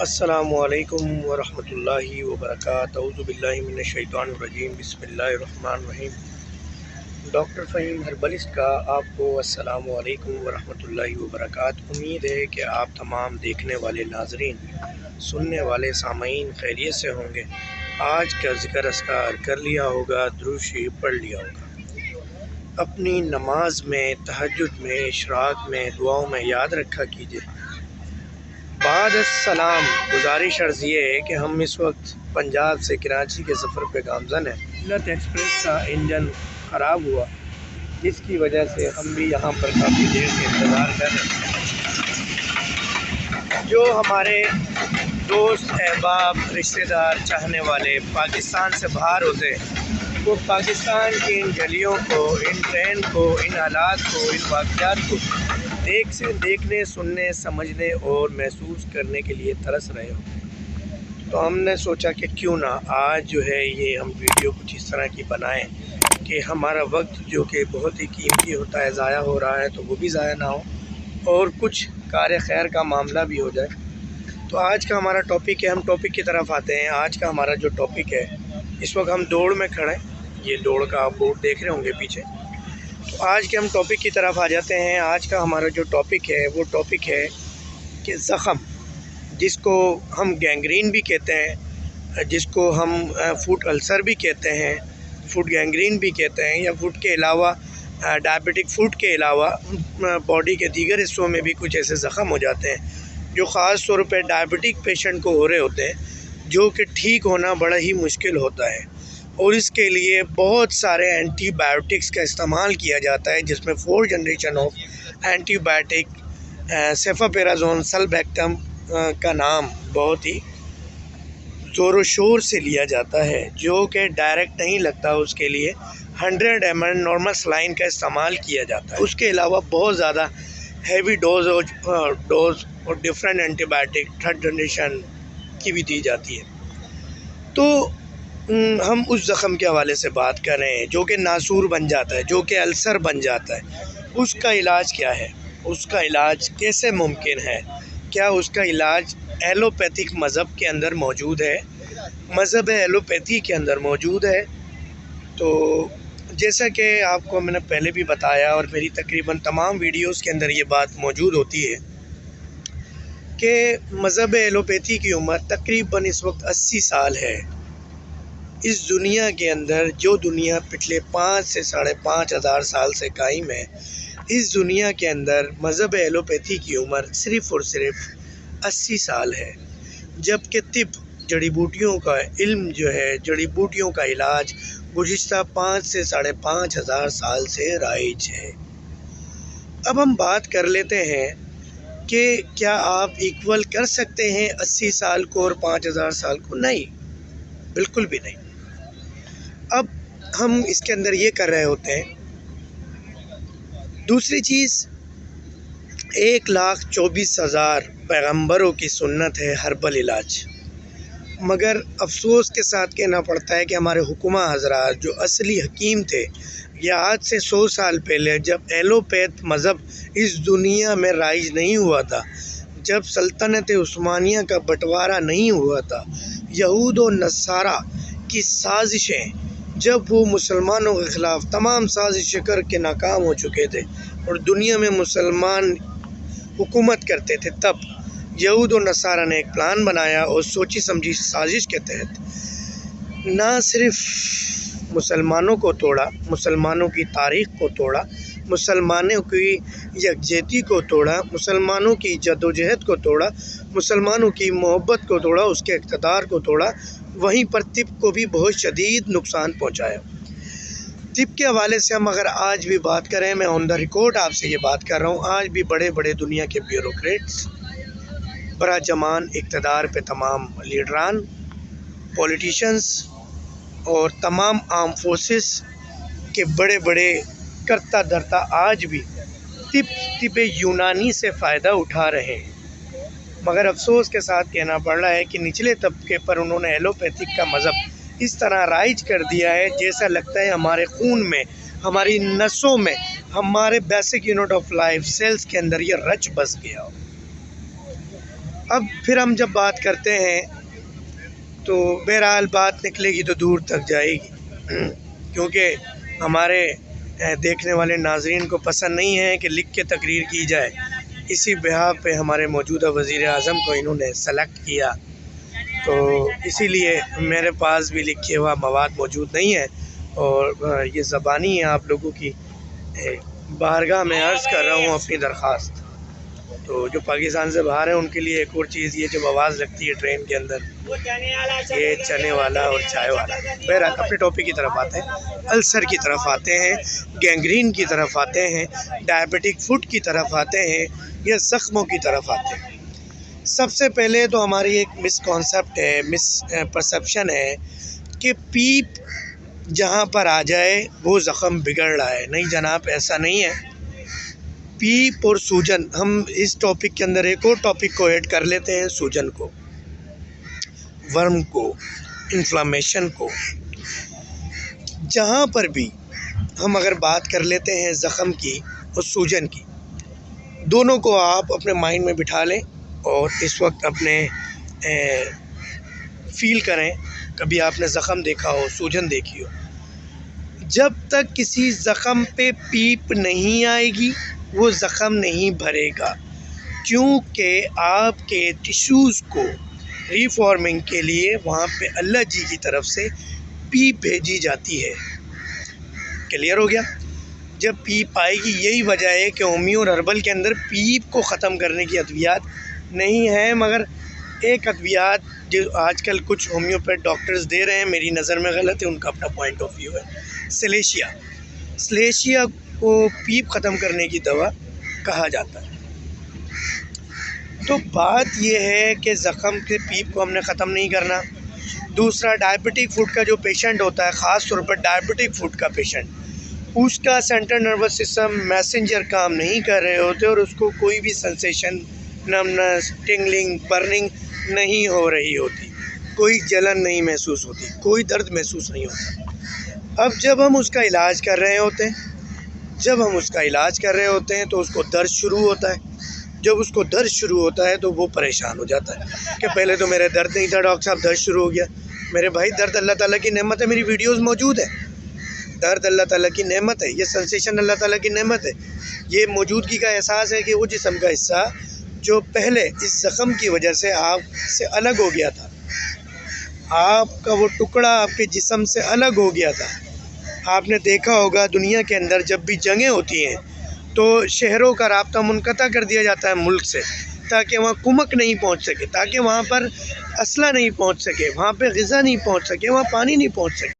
السلام علیکم ورحمۃ اللہ وبرکاتہ۔ اعوذ باللہ من الشیطان الرجیم، بسم اللہ الرحمن الرحیم۔ ڈاکٹر فہیم ہربلسٹ کا آپ کو السلام علیکم ورحمۃ اللہ وبرکاتہ۔ امید ہے کہ آپ تمام دیکھنے والے ناظرین، سننے والے سامعین خیریت سے ہوں گے۔ آج کا ذکر اذکار کر لیا ہوگا، درود شریف پڑھ لیا ہوگا۔ اپنی نماز میں، تہجد میں، اشراق میں، دعاؤں میں یاد رکھا کیجیے۔ بعد السلام، گزارش عرض یہ ہے کہ ہم اس وقت پنجاب سے کراچی کے سفر پہ گامزن ہیں۔ ملت ایکسپریس کا انجن خراب ہوا، جس کی وجہ سے ہم بھی یہاں پر کافی دیر سے انتظار کر رہے ہیں۔ جو ہمارے دوست، احباب، رشتہ دار، چاہنے والے پاکستان سے باہر ہوتے ہیں، وہ پاکستان کی ان گلیوں کو، ان ٹرین کو، ان حالات کو، ان واقعات کو دیکھنے، سننے، سمجھنے اور محسوس کرنے کے لیے ترس رہے ہوں۔ تو ہم نے سوچا کہ کیوں نہ آج جو ہے یہ ہم ویڈیو کچھ اس طرح کی بنائیں کہ ہمارا وقت جو کہ بہت ہی قیمتی ہوتا ہے، ضائع ہو رہا ہے، تو وہ بھی ضائع نہ ہو اور کچھ کار خیر کا معاملہ بھی ہو جائے۔ تو آج کا ہمارا ٹاپک ہے، ہم ٹاپک کی طرف آتے ہیں۔ آج کا ہمارا جو ٹاپک ہے، اس وقت ہم دوڑ میں کھڑے ہیں، یہ دوڑ کا آپ بورڈ دیکھ رہے ہوں گے پیچھے۔ تو آج کے ہم ٹاپک کی طرف آ جاتے ہیں۔ آج کا ہمارا جو ٹاپک ہے وہ ٹاپک ہے کہ زخم، جس کو ہم گینگرین بھی کہتے ہیں، جس کو ہم فوٹ السر بھی کہتے ہیں، فوٹ گینگرین بھی کہتے ہیں، یا فوٹ کے علاوہ ڈائبٹک فوٹ کے علاوہ باڈی کے دیگر حصوں میں بھی کچھ ایسے زخم ہو جاتے ہیں جو خاص طور پہ ڈائبٹک پیشنٹ کو ہو رہے ہوتے ہیں، جو کہ ٹھیک ہونا بڑا ہی مشکل ہوتا ہے، اور اس کے لیے بہت سارے اینٹی بائیوٹکس کا استعمال کیا جاتا ہے، جس میں 4 جنریشن آف اینٹی بائیوٹک، سیفاپیرازون، سلبیکٹم کا نام بہت ہی زور و شور سے لیا جاتا ہے، جو کہ ڈائریکٹ نہیں لگتا۔ اس کے لیے 100 ml نارمل سلائن کا استعمال کیا جاتا ہے۔ اس کے علاوہ بہت زیادہ ہیوی ڈوز اور different antibiotic 3rd generation کی بھی دی جاتی ہے۔ تو ہم اس زخم کے حوالے سے بات کر رہے ہیں جو کہ ناسور بن جاتا ہے، جو کہ السر بن جاتا ہے۔ اس کا علاج کیا ہے؟ اس کا علاج کیسے ممکن ہے؟ کیا اس کا علاج ایلوپیتھک مذہب کے اندر موجود ہے؟ مذہب ایلوپیتھی کے اندر موجود ہے۔ تو جیسا کہ آپ کو میں نے پہلے بھی بتایا، اور میری تقریباً تمام ویڈیوز کے اندر یہ بات موجود ہوتی ہے کہ مذہب ایلوپیتھی کی عمر تقریباً اس وقت 80 سال ہے۔ اس دنیا کے اندر، جو دنیا پچھلے 5 سے 5.5 ہزار سال سے قائم ہے، اس دنیا کے اندر مذہب ایلوپیتھی کی عمر صرف اور صرف 80 سال ہے، جبکہ طب، جڑی بوٹیوں کا علم جو ہے، جڑی بوٹیوں کا علاج گزشتہ 5 سے 5.5 ہزار سال سے رائج ہے۔ اب ہم بات کر لیتے ہیں کہ کیا آپ ایکول کر سکتے ہیں 80 سال کو اور 5,000 سال کو؟ نہیں، بالکل بھی نہیں۔ اب ہم اس کے اندر یہ کر رہے ہوتے ہیں۔ دوسری چیز، 1,24,000 پیغمبروں کی سنت ہے ہربل علاج، مگر افسوس کے ساتھ کہنا پڑتا ہے کہ ہمارے حکمہ حضرات جو اصلی حکیم تھے، یا آج سے 100 سال پہلے جب ایلوپیتھ مذہب اس دنیا میں رائج نہیں ہوا تھا، جب سلطنت عثمانیہ کا بٹوارا نہیں ہوا تھا، یہود و نصارہ کی سازشیں، جب وہ مسلمانوں کے خلاف تمام سازشیں کر کے ناکام ہو چکے تھے اور دنیا میں مسلمان حکومت کرتے تھے، تب یہود و نصارہ نے ایک پلان بنایا اور سوچی سمجھی سازش کے تحت نہ صرف مسلمانوں کو توڑا، مسلمانوں کی تاریخ کو توڑا، مسلمانوں کی یکجہتی کو توڑا، مسلمانوں کی جدوجہد کو توڑا، مسلمانوں کی محبت کو توڑا، اس کے اقتدار کو توڑا، وہیں پر طب کو بھی بہت شدید نقصان پہنچایا۔ طب کے حوالے سے ہم اگر آج بھی بات کریں، میں آن دا ریکارڈ آپ سے یہ بات کر رہا ہوں، آج بھی بڑے بڑے دنیا کے بیوروکریٹس، براجمان اقتدار پہ تمام لیڈران، پولیٹیشنز اور تمام آرم فورسز کے بڑے بڑے کرتا دھرتا آج بھی طب یونانی سے فائدہ اٹھا رہے ہیں، مگر افسوس کے ساتھ کہنا پڑ رہا ہے کہ نچلے طبقے پر انہوں نے ایلوپیتھک کا مذہب اس طرح رائج کر دیا ہے، جیسا لگتا ہے ہمارے خون میں، ہماری نسوں میں، ہمارے basic unit of life cells کے اندر یہ رچ بس گیا ہو۔ اب پھر ہم جب بات کرتے ہیں تو بہرحال بات نکلے گی تو دور تک جائے گی، کیونکہ ہمارے دیکھنے والے ناظرین کو پسند نہیں ہے کہ لکھ کے تقریر کی جائے۔ اسی بہا پہ ہمارے موجودہ وزیر اعظم کو انہوں نے سلیکٹ کیا، تو اسی لیے میرے پاس بھی لکھے ہوا مواد موجود نہیں ہے، اور یہ زبانی ہے آپ لوگوں کی بارگاہ میں عرض کر رہا ہوں اپنی درخواست۔ تو جو پاکستان سے باہر ہیں ان کے لیے ایک اور چیز یہ جب آواز لگتی ہے ٹرین کے اندر، یہ چنے والا اور چائے والا۔ بہرحال اپنے ٹاپک کی طرف آتے ہیں، السر کی طرف آتے ہیں، گینگرین کی طرف آتے ہیں، ڈائبٹک فوڈ کی طرف آتے ہیں، یا زخموں کی طرف آتے ہیں۔ سب سے پہلے تو ہماری ایک مس کانسیپٹ ہے، مس پرسیپشن ہے کہ پیپ جہاں پر آ جائے وہ زخم بگڑ رہا ہے۔ نہیں جناب، ایسا نہیں ہے۔ پیپ اور سوجن، ہم اس ٹاپک کے اندر ایک اور ٹاپک کو ایڈ کر لیتے ہیں، سوجن کو، ورم کو، انفلاممیشن کو۔ جہاں پر بھی ہم اگر بات کر لیتے ہیں زخم کی اور سوجن کی، دونوں کو آپ اپنے مائنڈ میں بٹھا لیں اور اس وقت اپنے فیل کریں۔ کبھی آپ نے زخم دیکھا ہو، سوجن دیکھی ہو، جب تک کسی زخم پہ پیپ نہیں آئے گی وہ زخم نہیں بھرے گا، کیونکہ آپ کے ٹیشوز کو ریفارمنگ کے لیے وہاں پہ اللہ جی کی طرف سے پیپ بھیجی جاتی ہے۔ کلیئر ہو گیا؟ جب پیپ آئے گی، یہی وجہ ہے کہ ہومیو اور ہربل کے اندر پیپ کو ختم کرنے کی ادویات نہیں ہیں، مگر ایک ادویات جو آج کل کچھ ہومیوپیتھ ڈاکٹرز دے رہے ہیں، میری نظر میں غلط ہے، ان کا اپنا پوائنٹ آف ویو ہے۔ سلیشیا کو پیپ ختم کرنے کی دوا کہا جاتا ہے۔ تو بات یہ ہے کہ زخم کے پیپ کو ہم نے ختم نہیں کرنا۔ دوسرا، ڈائبٹک فوڈ کا جو پیشنٹ ہوتا ہے، خاص طور پر ڈائبٹک فوڈ کا پیشنٹ، اس کا سینٹرل نروس سسٹم میسنجر کام نہیں کر رہے ہوتے اور اس کو کوئی بھی سنسیشن، نمنس، ٹنگلنگ، برننگ نہیں ہو رہی ہوتی، کوئی جلن نہیں محسوس ہوتی، کوئی درد محسوس نہیں ہوتا۔ اب جب ہم اس کا علاج کر رہے ہوتے ہیں تو اس کو درد شروع ہوتا ہے۔ جب اس کو درد شروع ہوتا ہے تو وہ پریشان ہو جاتا ہے کہ پہلے تو میرے درد نہیں تھا ڈاکٹر صاحب، درد شروع ہو گیا۔ میرے بھائی، درد اللہ تعالیٰ کی نعمت ہے، میری ویڈیوز موجود ہے۔ درد اللہ تعالیٰ کی نعمت ہے، یہ سنسیشن اللہ تعالیٰ کی نعمت ہے۔ یہ موجودگی کا احساس ہے کہ وہ جسم کا حصہ جو پہلے اس زخم کی وجہ سے آپ سے الگ ہو گیا تھا، آپ کا وہ ٹکڑا آپ کے جسم سے الگ ہو گیا تھا۔ آپ نے دیکھا ہوگا دنیا کے اندر جب بھی جنگیں ہوتی ہیں تو شہروں کا رابطہ منقطع کر دیا جاتا ہے ملک سے، تاکہ وہاں کمک نہیں پہنچ سکے، تاکہ وہاں پر اسلحہ نہیں پہنچ سکے، وہاں پہ غذا نہیں پہنچ سکے، وہاں پانی نہیں پہنچ سکے۔